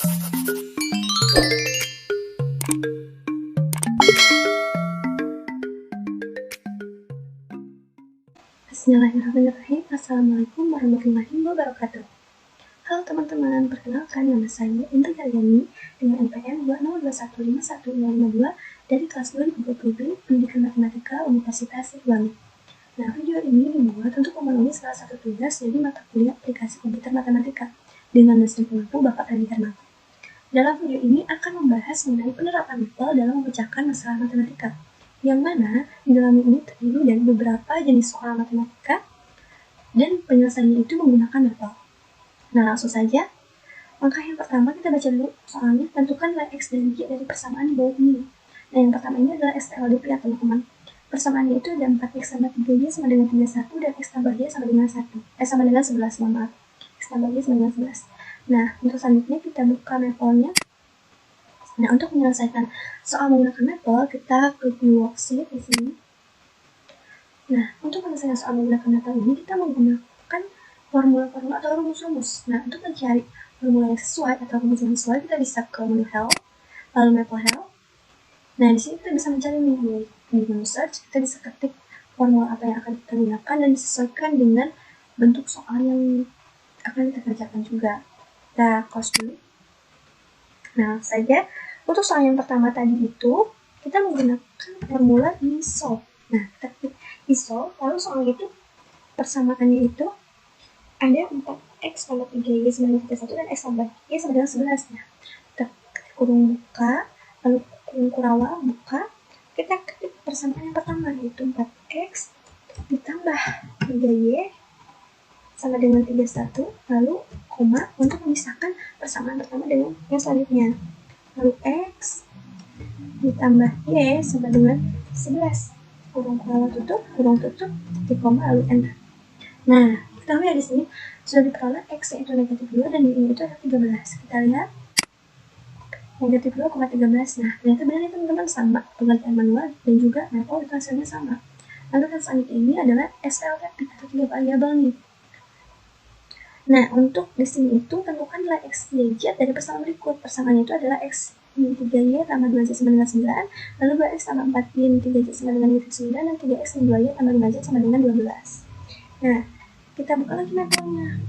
Bismillahirrahmanirrahim. Assalamualaikum warahmatullahi wabarakatuh. Halo teman-teman, perkenalkan nama saya Indri Karyani dengan NPM 202151052 dari kelas 2020 Pendidikan Matematika Universitas Sriwangi. Nah, video ini dibuat untuk memenuhi salah satu tugas dari mata kuliah aplikasi komputer matematika dengan dosen pemampu Bapak Adi Hermanto. Dalam video ini akan membahas mengenai penerapan mapel dalam memecahkan masalah matematika, yang mana di dalam ini terdiri dari beberapa jenis soal matematika dan penyelesaiannya itu menggunakan mapel. Nah, langsung saja. Langkah yang pertama kita baca dulu soalnya. Tentukan nilai X dan Y dari persamaan di bawah ini. Nah, yang pertama ini adalah STLDP ya teman-teman. Persamaannya itu ada 4X tambah 3Y sama dengan 31 dan X tambah Y sama dengan 11, maaf. X tambah Y sama dengan 11. Nah, untuk selanjutnya kita buka mapelnya. Nah, untuk menyelesaikan soal menggunakan mapel, kita klik di worksheet di sini. Nah, untuk menyelesaikan soal menggunakan mapel ini, kita menggunakan formula-formula atau rumus-rumus. Nah, untuk mencari formula yang sesuai atau rumus yang sesuai, kita bisa ke menu help, lalu mapel help. Nah, di sini kita bisa mencari di menu search, kita bisa ketik formula apa yang akan kita gunakan dan disesuaikan dengan bentuk soal yang akan kita kerjakan juga. Kita close dulu. Nah, saja untuk soal yang pertama tadi itu kita menggunakan formula iso. Nah, kita klik iso, lalu soal itu persamaannya itu ada 4X tambah 3Y sama dengan 31 dan X tambah Y sama dengan 11. Nah, kita ketik kurung buka, lalu kurung kurawal buka, kita ketik persamaan yang pertama yaitu 4X ditambah 3Y sama dengan 31, lalu koma untuk memisahkan persamaan pertama dengan yang selanjutnya. Lalu X ditambah Y sama dengan 11. Kurung kurawal tutup, titik koma, lalu enter. Nah, kita lihat di sini sudah diperoleh X yaitu negatif 2 dan Y itu ada 13. Kita lihat negatif 2,13. Nah, ternyata benar ya teman-teman, sama pengertian manual dan juga mapel itu hasilnya sama. Lalu yang selanjutnya ini adalah SLDP atau 3 variabel nih. Nah, untuk di sini itu tentukan nilai X, Y, Z dari persamaan berikut. Persamaannya itu adalah X min 3Y tambah 2Z sama dengan 9, lalu 2X tambah 4Y min 3Z sama dengan negatif 9, dan 3X min 2Y tambah 5Z sama dengan 12. Nah, kita buka lagi mapelnya.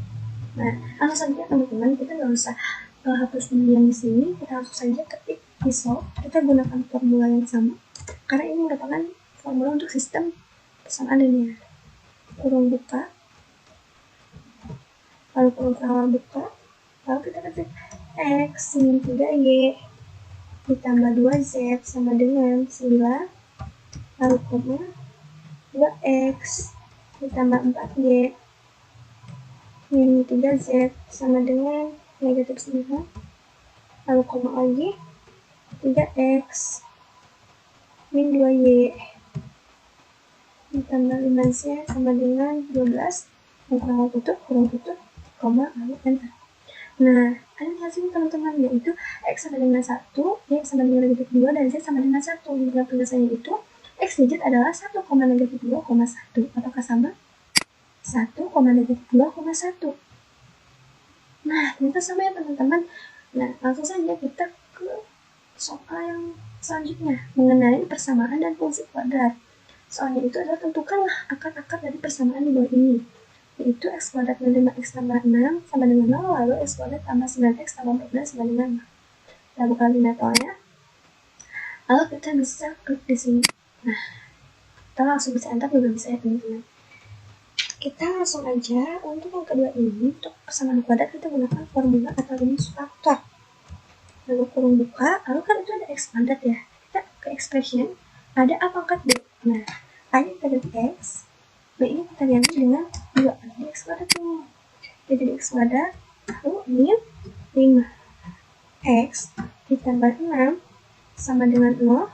Nah, langsung saja teman-teman, kita nggak usah hapus dulu yang di sini, kita langsung saja ketik iso. Kita gunakan formula yang sama, karena ini merupakan formula untuk sistem persamaan linear. Kurung buka, lalu kurung kurawal buka, lalu kita ketik X min 3Y ditambah 2Z sama dengan 9, lalu koma 2X ditambah 4Y min 3Z sama dengan negatif 9, lalu koma lagi 3X min 2Y ditambah 5Z sama dengan 12, kurung tutup, koma, lalu enter. Nah, ada hasilnya teman-teman, yaitu X sama dengan 1, Y sama dengan negatif 2, dan Z sama dengan 1. Di dalam penjelasannya itu, X digit adalah 1, negatif 2,1. Apakah sama? 1, negatif 2,1. Nah, ternyata sama ya teman-teman. Nah, langsung saja kita ke soal yang selanjutnya mengenai persamaan dan fungsi kuadrat. Soalnya itu adalah tentukanlah akar-akar dari persamaan di bawah ini, yaitu X kuadrat min 5X tambah 6 sama dengan 0, lalu X kuadrat tambah 9X tambah 14 sama dengan 0. Kita buka lagi mapelnya, lalu kita bisa klik di sini. Nah, kita langsung bisa enter juga bisa ya teman-teman. Kita langsung aja untuk yang kedua ini, untuk persamaan kuadrat kita gunakan formula atau rumus faktor. Lalu kurung buka, lalu kan itu ada X kuadrat ya, kita ke expression ada A pangkat B. Nah, A nya kita ganti X, B ini kita ganti dengan 2, jadi X kuadrat ini. Jadi X kuadrat, lalu min 5X ditambah 6 sama dengan 0,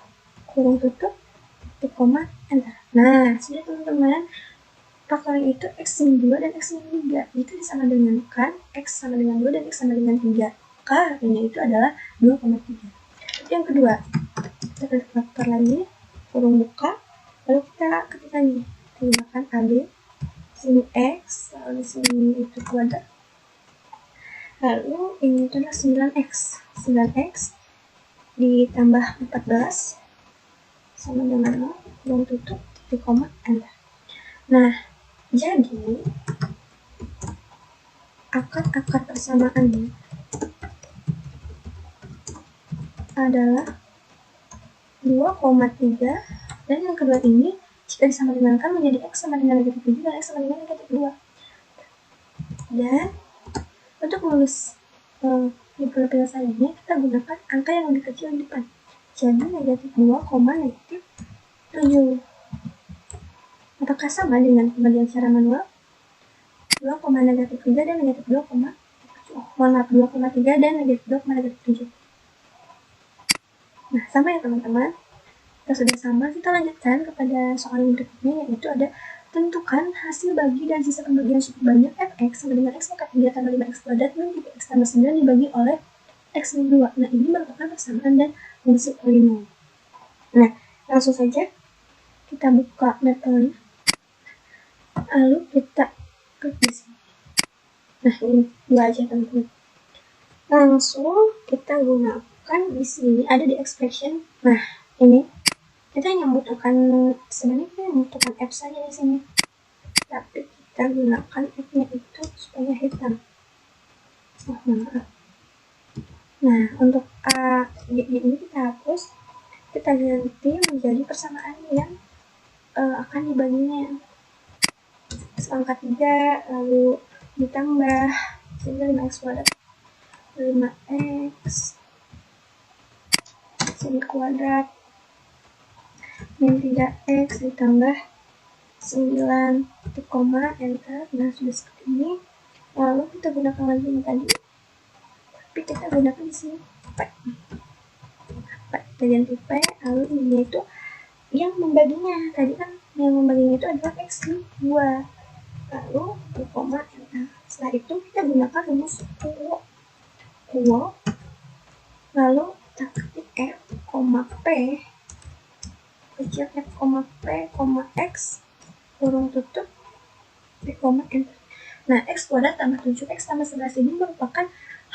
kurung tutup, titik koma, enter. Nah, sudah teman-teman, faktornya itu X min 2 dan X min 3, itu disama dengankan X sama dengan 2 dan X sama dengan 3. Maka hasilnya itu adalah 2,3. Yang kedua, kita klik faktor lagi, kurung buka, lalu kita ketik lagi, gunakan AB, sini X, lalu sini itu kuadrat. Lalu ini adalah 9x. 9x ditambah 14 sama dengan 0, belum tutup, titik koma, enter. Nah, jadi akar persamaannya adalah 2,3, dan yang kedua ini jika disama dengankan menjadi x sama dengan negatif 7 dan x sama dengan negatif 2. Dan untuk menulis di penyelesaiannya kita gunakan angka yang lebih kecil di depan. Jadi negatif 2, negatif 7. Apakah sama dengan pembagian secara manual? 2, negatif 3 dan negatif 2, 2,3 dan negatif 2, negatif 7. Nah, sama ya teman-teman. Kita sudah sama, kita lanjutkan kepada soal yang berikutnya, yaitu ada tentukan hasil bagi dan sisa pembagian cukup banyak fx sama dengan x pangkat 3 tambah 5x kuadrat min 3x tambah 9 dibagi oleh x min 2. Nah, ini merupakan persamaan dan fungsi polinom. Nah, langsung saja kita buka metode, lalu kita klik di sini. Nah, ini dua aja teman-teman. Langsung kita gunakan di sini, ada di expression. Nah, ini kita hanya membutuhkan, sebenarnya kita membutuhkan f saja di sini, tapi kita gunakan f-nya itu supaya hitam. Nah, untuk a ini kita hapus, kita ganti menjadi persamaan yang akan dibaginya. Angka 3 lalu ditambah sehingga 5x kuadrat, 5x sini kuadrat min 3x ditambah 9 titik koma, enter. Nah, sudah seperti ini. Lalu kita gunakan lagi ini tadi, tapi kita gunakan di sini P. Kita ganti P, lalu ini itu yang membaginya. Tadi kan yang membaginya itu adalah x min 2. Lalu titik koma, enter. Setelah itu kita gunakan rumus Kuo. Lalu kita ketik F, P kecil f, p, x kurung tutup, p, enter. Nah, x kuadrat tambah 7x tambah 11 ini merupakan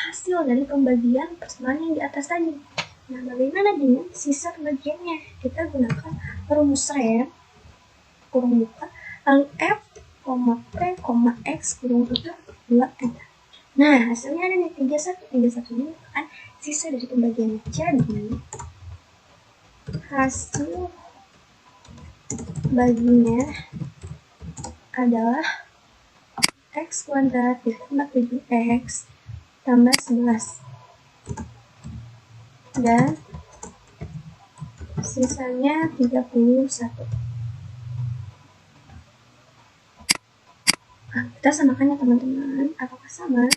hasil dari pembagian persamaan yang di atas tadi. Nah, bagaimana dengan sisa pembagiannya? Kita gunakan rumus rem, kurung buka, lalu f, p, x kurung tutup, 2, enter. Nah, hasilnya ada di 31. 31 ini merupakan sisa dari pembagiannya. Jadi, hasil baginya adalah x kuadrat ditambah 7x tambah 11 dan sisanya 31. Nah, kita samakan ya teman-teman. Apakah sama?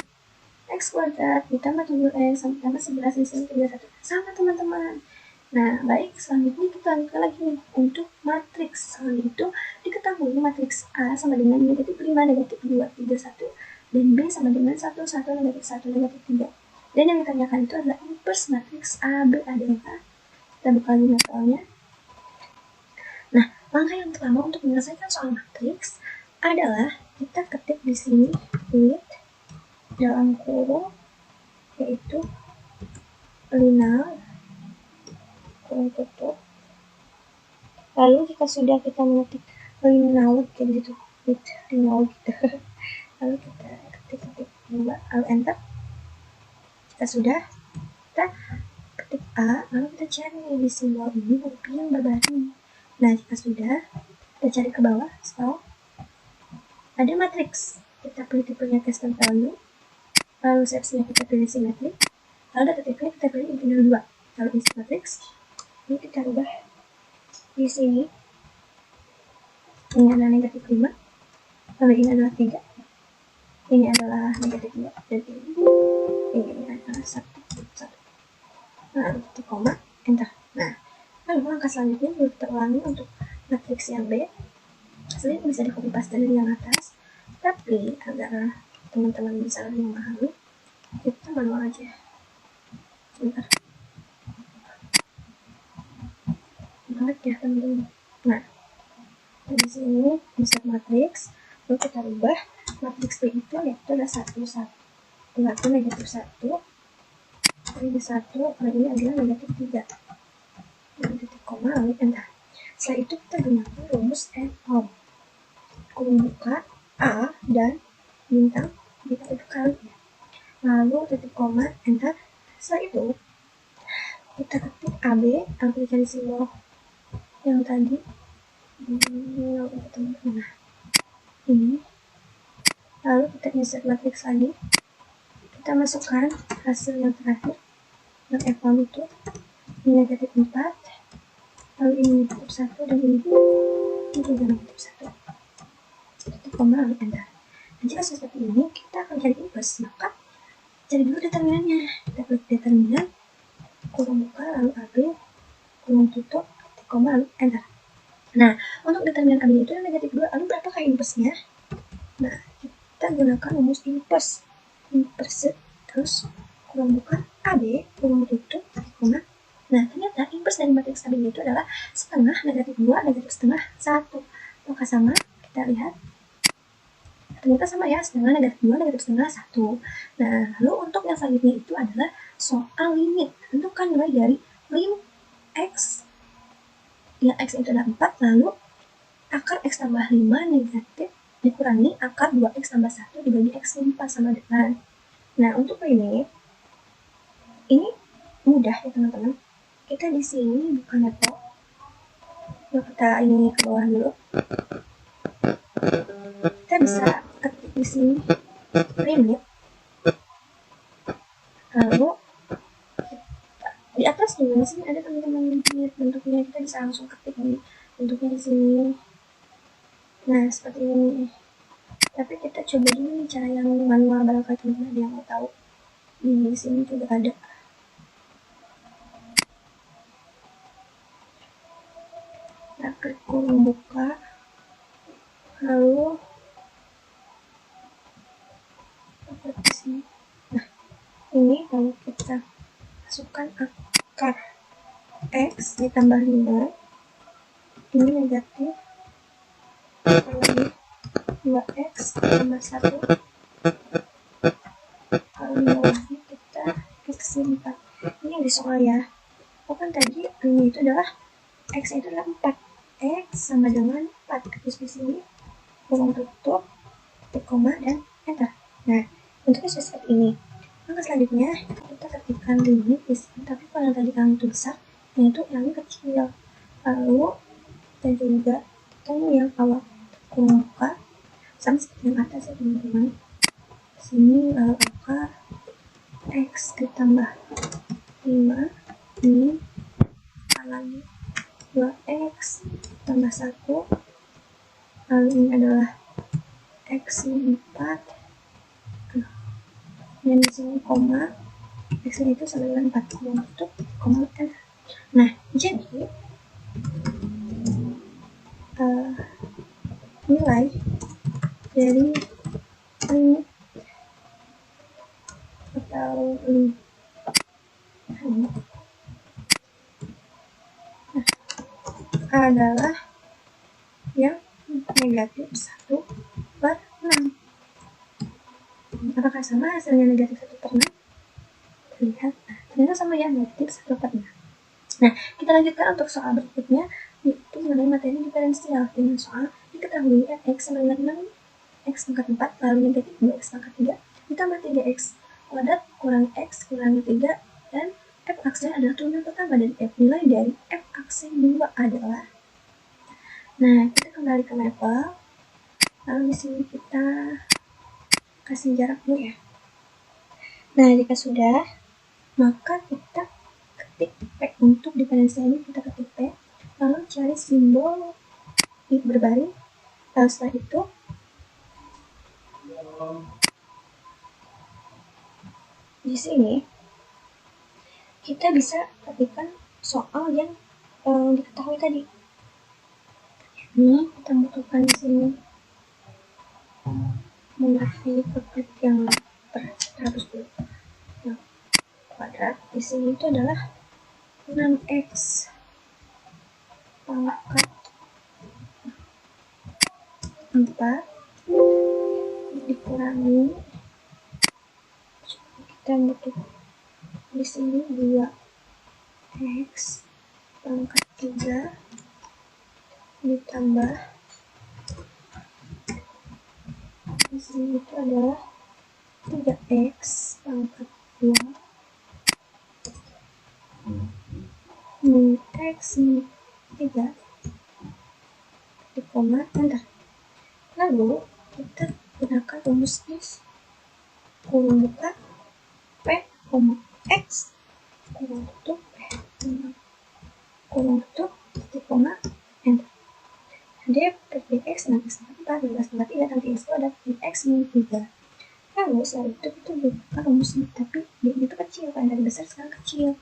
X kuadrat ditambah 7x tambah 11 sisanya 31. Sama teman-teman. Nah, baik, selanjutnya kita lanjutkan lagi nih untuk matriks. Soal itu diketahui matriks A sama dengan negatif 5, negatif 2, 3, 1, dan B sama dengan 1, 1, negatif 1, negatif 3. Dan yang ditanyakan itu adalah inverse matriks A, B, A, D, F. Kita buka lagi metodenya. Nah, langkah yang pertama untuk menyelesaikan soal matriks adalah kita ketik di sini with dalam kurung, yaitu linear kurung tutup. Lalu jika sudah kita mengetik linear kayak gitu, with linear gitu, lalu kita ketik 2, lalu enter. Jika sudah, kita ketik A, lalu kita cari di simbol ini huruf yang berbaris. Nah, jika sudah, kita cari ke bawah, scroll, ada matriks. Kita pilih tipenya custom value, lalu size-nya kita pilih simetrik, lalu data type-nya kita pilih integer 2, lalu isi matriks. Ini kita rubah di sini. Ini adalah negatif 5, lalu ini adalah 3, ini adalah negatif 2, dan ini adalah 1. Lalu titik koma, enter. Nah, lalu langkah selanjutnya juga kita ulangi untuk matriks yang B. Sebenarnya bisa di copy paste dari yang atas, tapi agar teman-teman bisa lebih memahami, kita manual aja. Sebentar. Banget ya teman-teman. Nah, di sini insert matriks, lalu kita rubah matriks B itu yaitu adalah 1, 1. berarti negatif 1, ini 1, kalau ini adalah negatif 3. Lalu titik koma, lalu enter. Setelah itu kita gunakan rumus and all. Kurung buka A dan bintang kita kali ya. Lalu titik koma, enter. Setelah itu kita ketik AB cari simbol yang tadi ini. Lalu kita insert matriks lagi, kita masukkan hasil yang terakhir yang F1 itu, ini negatif 4, lalu ini negatif 1, dan ini juga negatif 1. Titik koma, lalu enter. Dan jika seperti ini, kita akan cari inverse, maka cari dulu determinannya. Kita klik determinan, kurung buka, lalu AB, kurung tutup, titik koma, lalu enter. Nah, untuk determinan AB itu negatif 2, lalu berapakah inverse-nya? Nah, kita gunakan rumus inverse, terus kurung buka AB, kurung tutup, titik koma. Nah, ternyata inverse dari matriks AB itu adalah setengah negatif 2, negatif setengah 1. Maka sama, kita lihat. Ternyata sama ya, setengah negatif 2, negatif setengah 1. Nah, lalu untuk yang selanjutnya itu adalah soal limit. Tentukan nilai dari lim X, yang X itu adalah 4, lalu akar X tambah 5 negatif dikurangi akar 2X tambah 1 dibagi X 5 sama dengan. Nah, untuk ini mudah ya teman-teman. Kita di sini bukan level. Yuk kita ini ke bawah dulu. Kita bisa ketik di sini limit. Lalu di atas juga sini ada teman-teman limit bentuknya, kita bisa langsung ketik nih bentuknya di sini. Nah, seperti ini. Tapi kita coba dulu cara yang manual, barangkali teman-teman ada yang mau tahu. Di sini juga ada. Kita klik kurung buka, lalu klik di sini. Nah, ini kalau kita masukkan akar X ditambah 5, ini negatif 2X tambah 1, kalau lagi kita X 4. Ini yang di soal ya. Kan tadi ini itu adalah X itu adalah 4, X sama dengan 4. Terus di sini kurung tutup, titik koma, dan enter. Nah, bentuknya seperti ini. Maka selanjutnya kita ketikkan limit di sini, tapi kalau yang tadi yang itu besar, yaitu yang kecil. Lalu dan juga yang awal kurung buka sama seperti yang atas ya teman-teman. Sini lalu akar X ditambah 5, ini lagi 2X tambah 1, lalu ini adalah X 4, dan di sini koma, X itu sama dengan 4, tutup, koma, enter. Nah, jadi nilai dari limit atau adalah yang negatif 1/6. Apakah sama hasilnya negatif 1/6? Lihat, ternyata sama ya, negatif 1/6. Nah, kita lanjutkan untuk soal berikutnya, yaitu mengenai materi diferensial. Dengan soal diketahui X sama dengan 6, X pangkat 4, lalu negatif 2X pangkat 3, ditambah 3X kuadrat kurang X kurang 3, dan F aksen adalah turunan pertama dari F. Nilai dari F aksen 2 adalah. Nah, kita kembali ke level. Lalu di sini kita kasih jarak dulu ya. Nah, jika sudah, maka kita ketik P untuk diferensial ini, kita ketik P, lalu cari simbol berbaring. Lalu setelah itu di sini kita bisa ketikkan soal yang diketahui tadi. Ini kita butuhkan di sini mengenai klik yang terhapus dulu. Yang kuadrat di sini itu adalah 6X pangkat 4 dikurangi kita butuh di sini 2x pangkat 3 ditambah di sini itu adalah 3x pangkat 2 min x min 3 di koma enter. Lalu kita gunakan rumus if kurung buka p, x kurung tutup kurung tutup titik koma enter. D per dx dengan x tambah 4 12 tambah 3 dan dx itu ada dx min 3. Lalu setelah itu kita gunakan rumus ini, tapi d itu kecil kan, dari besar sekarang kecil.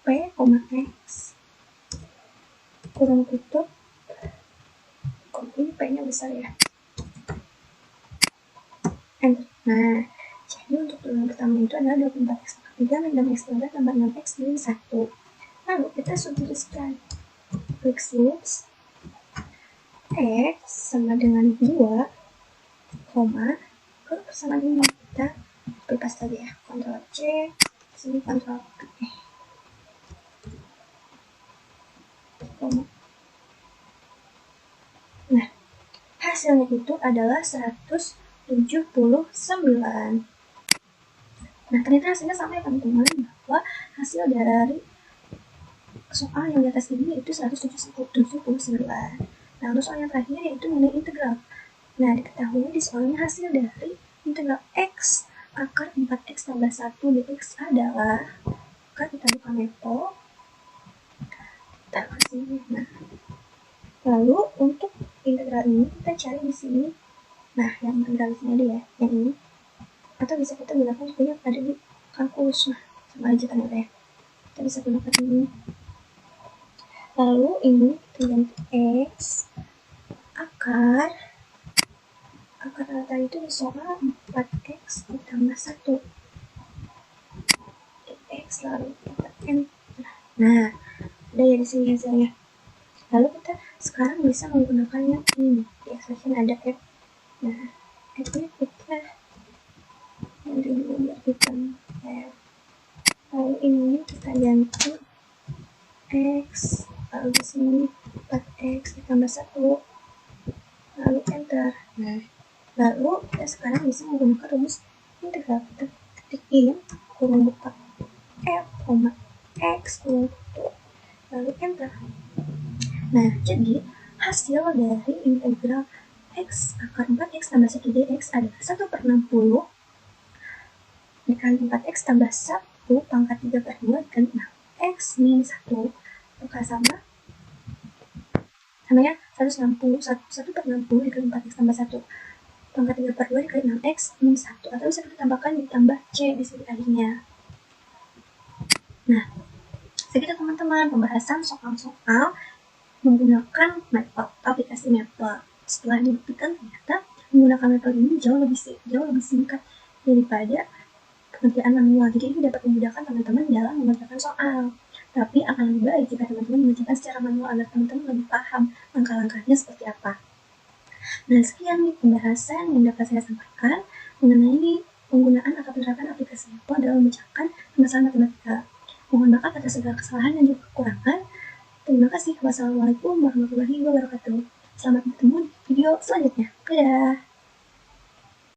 P, x kurung tutup, ini p nya besar ya, enter. Nah, jadi untuk turunan pertama itu adalah 24x tambah 3 min 6x tambah 6x min 1. Lalu kita substitusikan x loops x sama dengan 2, koma, kalau sama dengan kita bebas tadi ya, Ctrl C, sini Ctrl V, koma. Nah, hasilnya itu adalah 179. Nah, ternyata hasilnya sama ya teman-teman, bahwa hasil dari soal yang di atas ini itu 179. Nah, untuk soal yang terakhir yaitu nilai integral. Nah, diketahui di soalnya hasil dari integral x akar 4x tambah 1 dx adalah, kita buka Maple, kita kasih. Nah, lalu untuk integral ini kita cari di sini. Nah, yang integral di sini ada ya, yang ini. Atau bisa kita gunakan juga yang ada di kalkulus. Nah, sama aja kan ya. Kita bisa gunakan ini. Lalu ini kita ganti x akar tadi itu di soal 4x ditambah 1 x, lalu kita enter. Nah, ada ya di sini hasilnya. Lalu kita sekarang bisa menggunakan yang ini, di expression ada f. Nah, f nya kita ganti dulu biar hitam f. Lalu ini kita ganti x, lalu di sini 4x ditambah 1, lalu enter. Nah, lalu kita sekarang bisa menggunakan rumus integral. Kita ketik in kurung buka f, x kurung tutup, lalu enter. Nah, jadi hasil dari integral x akar 4x tambah 1 dx adalah 1/60 dikali 4x tambah 1 pangkat 3 per 2 dikali 6x min 1 maka sama namanya 1/60 dikali 4x tambah 1 pangkat 3 per 2 dikali 6x min 1, atau bisa kita tambahkan ditambah c di sini tadinya. Nah, segitu teman-teman pembahasan soal-soal menggunakan Maple, aplikasi Maple. Setelah dibuktikan ternyata menggunakan Maple ini jauh lebih singkat daripada pengerjaan manual. Jadi ini dapat memudahkan teman-teman dalam mengerjakan soal. Tapi akan lebih baik jika teman-teman mengerjakan secara manual agar teman-teman lebih paham langkah-langkahnya seperti apa. Nah, sekian nih pembahasan yang dapat saya sampaikan mengenai penggunaan atau penerapan aplikasi Maple dalam memecahkan masalah matematika. Mohon maaf atas segala kesalahan dan juga kekurangan. Terima kasih. Wassalamualaikum warahmatullahi wabarakatuh. Selamat bertemu di video selanjutnya. Dadah.